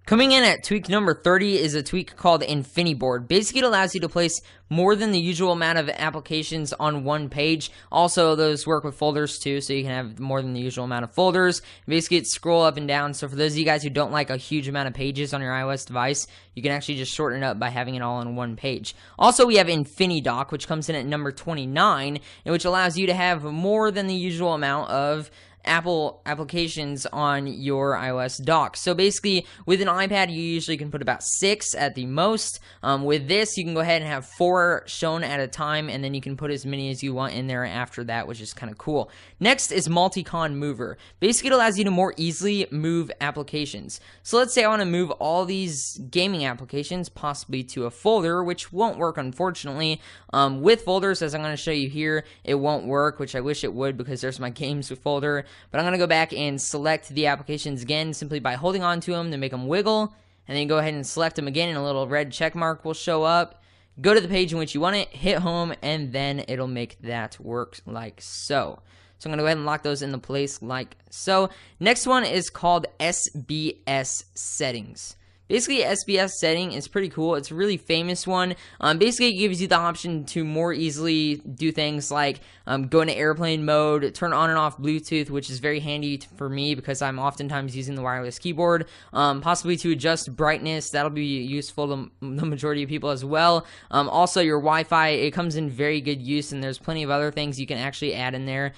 Coming in at tweak number 30 is a tweak called InfiniBoard. Basically, it allows you to place more than the usual amount of applications on one page. Also, those work with folders too, so you can have more than the usual amount of folders. Basically, it's scroll up and down. So for those of you guys who don't like a huge amount of pages on your iOS device, you can actually just shorten it up by having it all on one page. Also, we have InfiniDock, which comes in at number 29, and which allows you to have more than the usual amount of Apple applications on your iOS dock. So basically, with an iPad, you usually can put about 6 at the most. With this, you can go ahead and have 4 shown at a time, and then you can put as many as you want in there after that, which is kind of cool. Next is Multicon Mover. Basically, it allows you to more easily move applications. So let's say I want to move all these gaming applications possibly to a folder, which won't work, unfortunately. With folders, as I'm going to show you here, it won't work, which I wish it would because there's my games folder. But I'm going to go back and select the applications again simply by holding on to them to make them wiggle. And then go ahead and select them again, and a little red check mark will show up. Go to the page in which you want it, hit home, and then it'll make that work like so. So I'm going to go ahead and lock those into place like so. Next one is called SBS Settings. Basically, SBS setting is pretty cool. It's a really famous one. Basically, it gives you the option to more easily do things like go into airplane mode, turn on and off Bluetooth, which is very handy for me because I'm oftentimes using the wireless keyboard. Possibly to adjust brightness. That'll be useful to the majority of people as well. Also, your Wi-Fi, it comes in very good use, and there's plenty of other things you can actually add in there.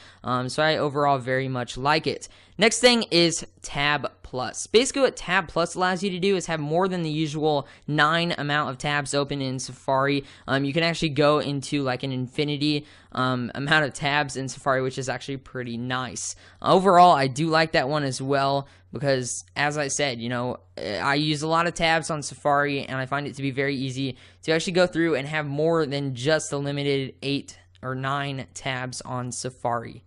So I overall very much like it. Next thing is Tab Plus. Basically, what Tab Plus allows you to do is have more than the usual 9 amount of tabs open in Safari. You can actually go into like an infinity amount of tabs in Safari, which is actually pretty nice. Overall, I do like that one as well because, as I said, you know, I use a lot of tabs on Safari, and I find it to be very easy to actually go through and have more than just the limited 8 or 9 tabs on Safari.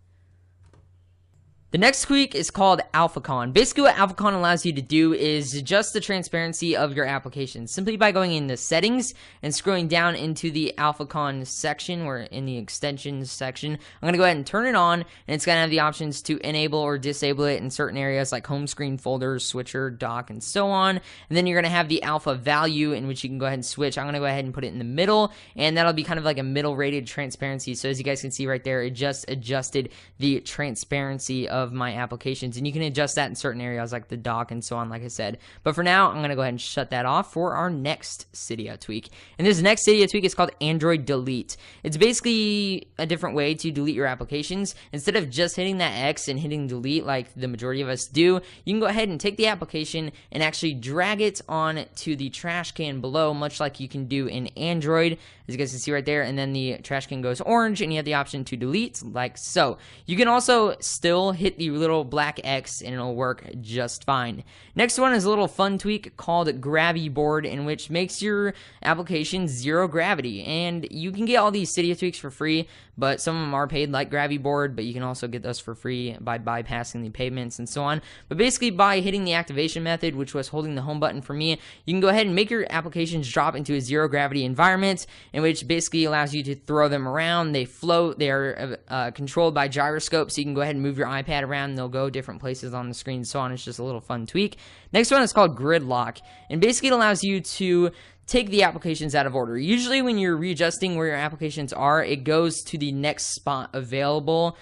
The next tweak is called AlphaCon. Basically, what AlphaCon allows you to do is adjust the transparency of your application simply by going into settings and scrolling down into the AlphaCon section, or in the extensions section. I'm going to go ahead and turn it on, and it's going to have the options to enable or disable it in certain areas like home screen, folders, switcher, dock, and so on. And then you're going to have the alpha value in which you can go ahead and switch. I'm going to go ahead and put it in the middle, and that'll be kind of like a middle rated transparency. So as you guys can see right there, it just adjusted the transparency of my applications, and you can adjust that in certain areas like the dock and so on, like I said. But for now, I'm going to go ahead and shut that off for our next Cydia tweak. And this next Cydia tweak is called Android Delete. It's basically a different way to delete your applications. Instead of just hitting that X and hitting delete like the majority of us do, you can go ahead and take the application and actually drag it on to the trash can below, much like you can do in Android, as you guys can see right there. And then the trash can goes orange, and you have the option to delete like so. You can also still hit the little black X, and it'll work just fine. Next one is a little fun tweak called GraviBoard, in which makes your application zero gravity. And you can get all these Cydia tweaks for free, but some of them are paid like GraviBoard, but you can also get those for free by bypassing the payments and so on. But basically, by hitting the activation method, which was holding the home button for me, you can go ahead and make your applications drop into a zero gravity environment, in which basically allows you to throw them around. They float. They are controlled by gyroscope, so you can go ahead and move your iPad around, and they'll go different places on the screen and so on. It's just a little fun tweak. Next one is called Gridlock, and basically it allows you to take the applications out of order. Usually when you're readjusting where your applications are, it goes to the next spot available,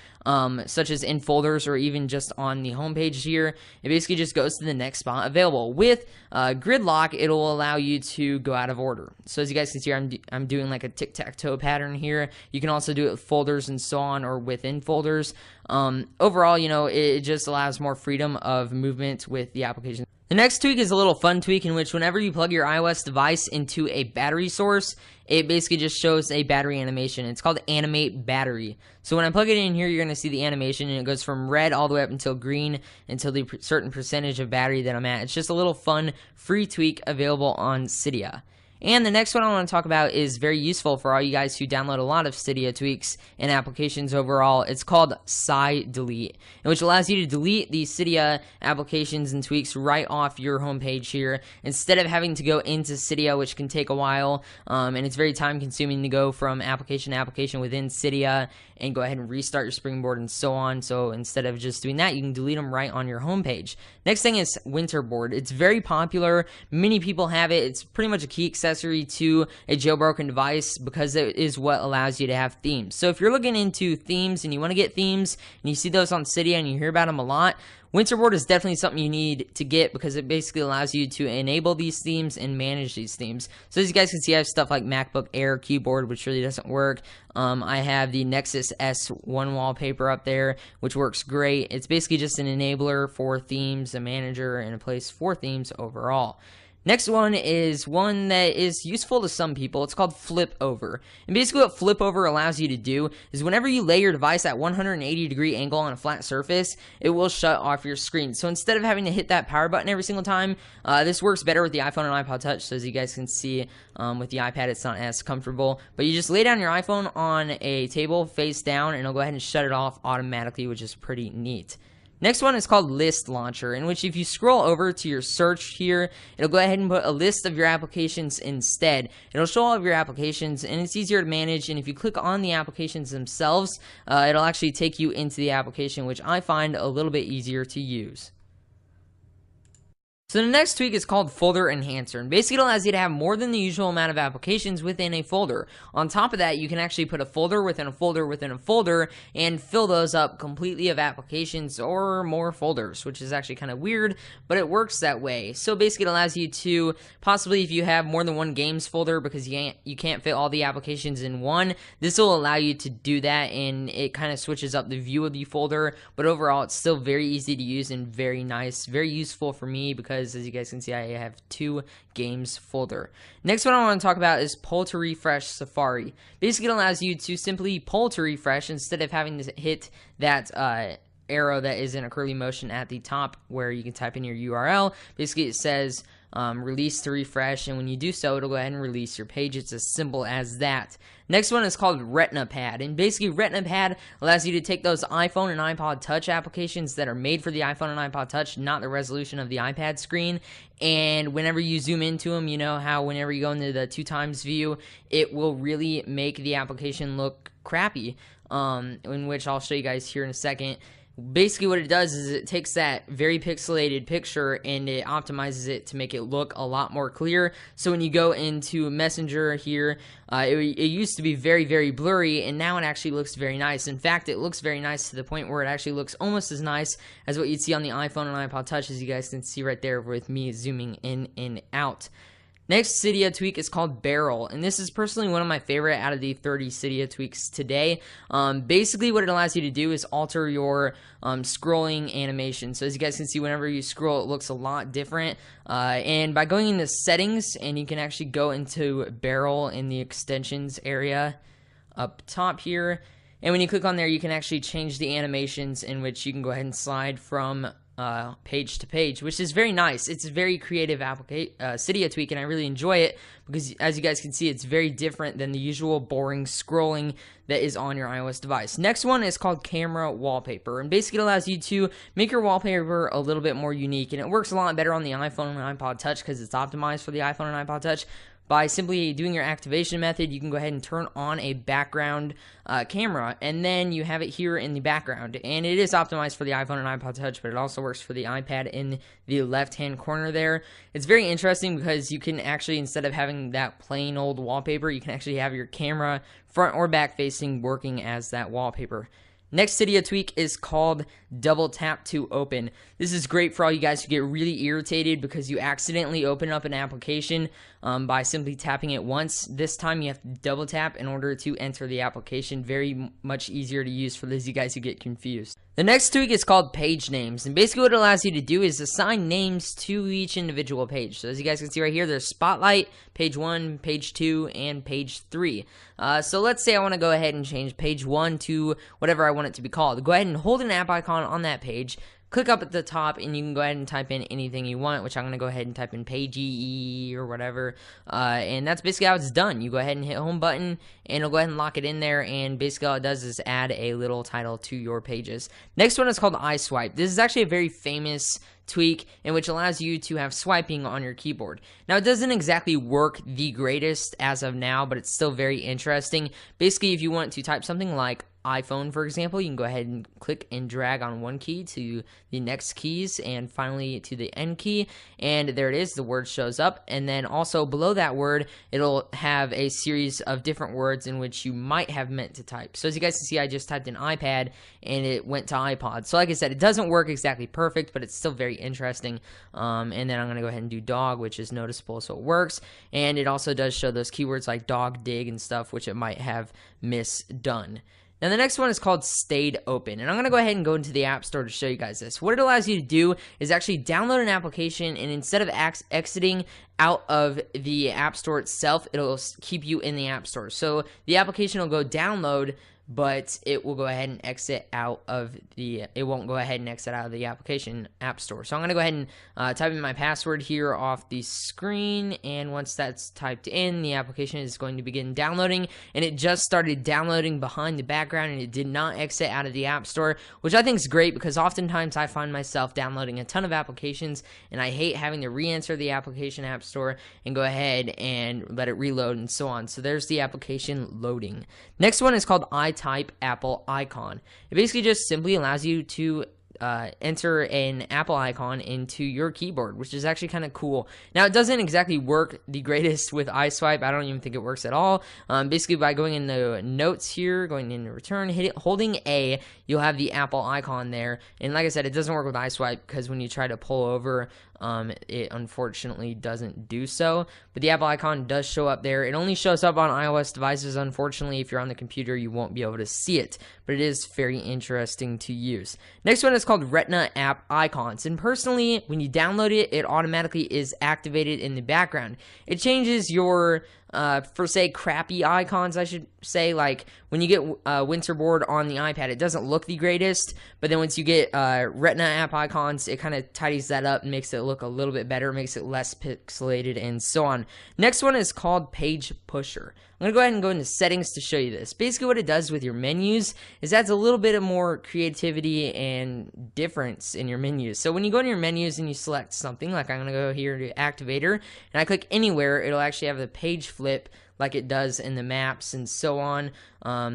such as in folders or even just on the home page here. It basically just goes to the next spot available. With Gridlock, it'll allow you to go out of order. So as you guys can see here, I'm doing like a tic-tac-toe pattern here. You can also do it with folders and so on, or within folders. Overall, you know, it just allows more freedom of movement with the application. The next tweak is a little fun tweak in which whenever you plug your iOS device into a battery source, it basically just shows a battery animation. It's called Animate Battery. So when I plug it in here, you're going to see the animation, and it goes from red all the way up until green until the certain percentage of battery that I'm at. It's just a little fun free tweak available on Cydia. And the next one I want to talk about is very useful for all you guys who download a lot of Cydia Tweaks and applications overall. It's called Delete, which allows you to delete these Cydia applications and tweaks right off your homepage here instead of having to go into Cydia, which can take a while, and it's very time consuming to go from application to application within Cydia and go ahead and restart your Springboard and so on. So instead of just doing that, you can delete them right on your homepage. Next thing is Winterboard. It's very popular. Many people have it. It's pretty much a key accessory to a jailbroken device because it is what allows you to have themes. So if you're looking into themes and you want to get themes and you see those on Cydia and you hear about them a lot, Winterboard is definitely something you need to get because it basically allows you to enable these themes and manage these themes. So as you guys can see, I have stuff like MacBook Air keyboard, which really doesn't work. I have the Nexus S1 wallpaper up there, which works great. It's basically just an enabler for themes, a manager, and a place for themes overall. Next one is one that is useful to some people. It's called Flip Over. And basically what Flip Over allows you to do is whenever you lay your device at 180-degree angle on a flat surface, it will shut off your screen. So instead of having to hit that power button every single time, this works better with the iPhone and iPod Touch. So as you guys can see, with the iPad, it's not as comfortable. But you just lay down your iPhone on a table face down, and it'll go ahead and shut it off automatically, which is pretty neat. Next one is called List Launcher, in which if you scroll over to your search here, it'll go ahead and put a list of your applications instead. It'll show all of your applications, and it's easier to manage, and if you click on the applications themselves, it'll actually take you into the application, which I find a little bit easier to use. So the next tweak is called Folder Enhancer, and basically it allows you to have more than the usual amount of applications within a folder. On top of that, you can actually put a folder within a folder within a folder and fill those up completely of applications or more folders, which is actually kind of weird, but it works that way. So basically it allows you to possibly, if you have more than one games folder because you can't fit all the applications in one, this will allow you to do that, and it kind of switches up the view of the folder, but overall it's still very easy to use and very nice, very useful for me because as you guys can see, I have 2 games folder. Next one I want to talk about is Pull to Refresh Safari. Basically, it allows you to simply pull to refresh instead of having to hit that arrow that is in a curly motion at the top where you can type in your URL. Basically, it says release to refresh, and when you do so, it'll go ahead and release your page. It's as simple as that. Next one is called Retina Pad, and basically Retina Pad allows you to take those iPhone and iPod Touch applications that are made for the iPhone and iPod Touch, not the resolution of the iPad screen, and whenever you zoom into them, you know how whenever you go into the 2x view, it will really make the application look crappy, in which I'll show you guys here in a second. Basically what it does is it takes that very pixelated picture and it optimizes it to make it look a lot more clear. So when you go into Messenger here, it used to be very, very blurry, and now it actually looks very nice. In fact, it looks very nice to the point where it actually looks almost as nice as what you'd see on the iPhone and iPod Touch, as you guys can see right there with me zooming in and out. Next Cydia tweak is called Barrel, and this is personally one of my favorite out of the 30 Cydia tweaks today. Basically what it allows you to do is alter your scrolling animation. So as you guys can see, whenever you scroll, it looks a lot different. And by going into settings, and you can actually go into Barrel in the extensions area up top here. And when you click on there, you can actually change the animations, in which you can go ahead and slide from page to page, which is very nice. It's a very creative Cydia tweak, and I really enjoy it because, as you guys can see, it's very different than the usual boring scrolling that is on your iOS device. Next one is called Camera Wallpaper, and basically it allows you to make your wallpaper a little bit more unique, and it works a lot better on the iPhone and iPod Touch because it's optimized for the iPhone and iPod Touch. By simply doing your activation method, you can go ahead and turn on a background camera, and then you have it here in the background. And it is optimized for the iPhone and iPod Touch, but it also works for the iPad in the left-hand corner there. It's very interesting because you can actually, instead of having that plain old wallpaper, you can actually have your camera front or back facing working as that wallpaper. Next Cydia tweak is called Double Tap to Open. This is great for all you guys who get really irritated because you accidentally open up an application by simply tapping it once. This time you have to double tap in order to enter the application. Very much easier to use for those of you guys who get confused. The next tweak is called Page Names, and basically what it allows you to do is assign names to each individual page. So as you guys can see right here, there's Spotlight, Page 1, Page 2, and Page 3. So let's say I want to go ahead and change Page 1 to whatever I want it to be called. Go ahead and hold an app icon on that page, click up at the top, and you can go ahead and type in anything you want, which I'm going to go ahead and type in page or whatever, and that's basically how it's done. You go ahead and hit home button, and it'll go ahead and lock it in there, and basically all it does is add a little title to your pages. Next one is called iSwipe. This is actually a very famous tweak in which allows you to have swiping on your keyboard. Now, it doesn't exactly work the greatest as of now, but it's still very interesting. Basically, if you want to type something like iPhone, for example, you can go ahead and click and drag on one key to the next keys and finally to the end key, and there it is, the word shows up. And then also below that word, it'll have a series of different words in which you might have meant to type. So as you guys can see, I just typed in iPad and it went to iPod. So like I said, it doesn't work exactly perfect, but it's still very interesting. And then I'm going to go ahead and do dog, which is noticeable, so it works. And it also does show those keywords like dog, dig, and stuff, which it might have misdone. Now, the next one is called Stayed Open, and I'm going to go ahead and go into the App Store to show you guys this. What it allows you to do is actually download an application, and instead of exiting out of the App Store itself, it'll keep you in the App Store. So the application will go download, but it will go ahead and exit out of the, it won't go ahead and exit out of the application App Store. So I'm going to go ahead and type in my password here off the screen, and once that's typed in, the application is going to begin downloading, and it just started downloading behind the background, and it did not exit out of the App Store, which I think is great because oftentimes I find myself downloading a ton of applications, and I hate having to re-enter the application App Store and go ahead and let it reload and so on. So there's the application loading. Next one is called iType Apple Icon. It basically just simply allows you to enter an Apple icon into your keyboard, which is actually kind of cool. Now, it doesn't exactly work the greatest with iSwipe. I don't even think it works at all. Basically, by going in the notes here, going into return, holding A, you'll have the Apple icon there. And like I said, it doesn't work with iSwipe because when you try to pull over, it unfortunately doesn't do so. But the Apple icon does show up there. It only shows up on iOS devices. Unfortunately, if you're on the computer, you won't be able to see it. But it is very interesting to use. Next one is called Retina App Icons. And personally, when you download it, it automatically is activated in the background. It changes your for say crappy icons, I should say, like when you get Winterboard on the iPad, it doesn't look the greatest, but then once you get Retina App Icons, it kind of tidies that up and makes it look a little bit better, makes it less pixelated, and so on. Next one is called Page Pusher. I'm going to go ahead and go into settings to show you this. Basically what it does with your menus is adds a little bit of more creativity and difference in your menus. So when you go into your menus and you select something, like I'm going to go here to Activator, and I click anywhere, it'll actually have the page flip like it does in the maps and so on.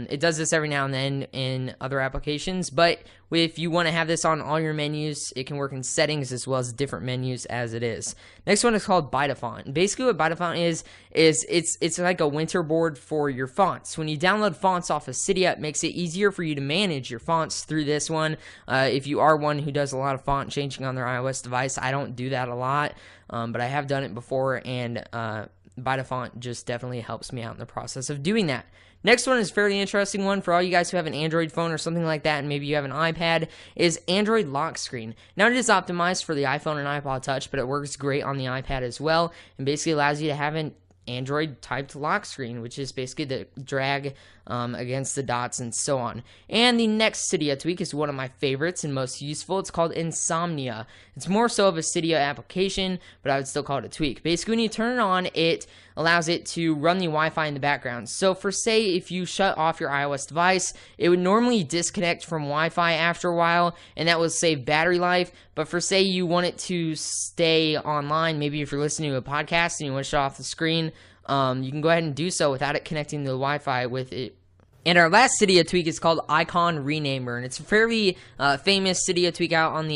It does this every now and then in other applications, but if you want to have this on all your menus, it can work in settings as well as different menus as it is. Next one is called Bytefont. Basically what Bytefont is it's like a Winterboard for your fonts. When you download fonts off of Cydia, it makes it easier for you to manage your fonts through this one. If you are one who does a lot of font changing on their iOS device, I don't do that a lot, but I have done it before, and Bytefont just definitely helps me out in the process of doing that. Next one is a fairly interesting one for all you guys who have an Android phone or something like that, and maybe you have an iPad, is Android Lock Screen. Now, it is optimized for the iPhone and iPod Touch, but it works great on the iPad as well, and basically allows you to have an Android typed lock screen, which is basically the drag against the dots and so on. And the next Cydia tweak is one of my favorites and most useful. It's called Insomnia. It's more so of a Cydia application, but I would still call it a tweak. Basically, when you turn it on, it allows it to run the Wi-Fi in the background. So for say if you shut off your iOS device, it would normally disconnect from Wi-Fi after a while, and that would save battery life. But for say you want it to stay online, maybe if you're listening to a podcast and you want to shut off the screen, you can go ahead and do so without it connecting to the Wi-Fi with it. And our last Cydia tweak is called Icon Renamer, and it's a fairly famous Cydia tweak out on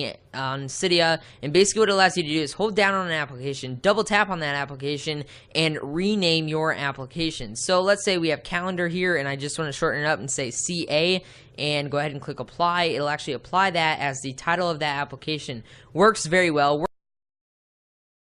Cydia. And basically what it allows you to do is hold down on an application, double tap on that application, and rename your application. So let's say we have calendar here, and I just want to shorten it up and say CA, and go ahead and click apply. It'll actually apply that as the title of that application. Works very well.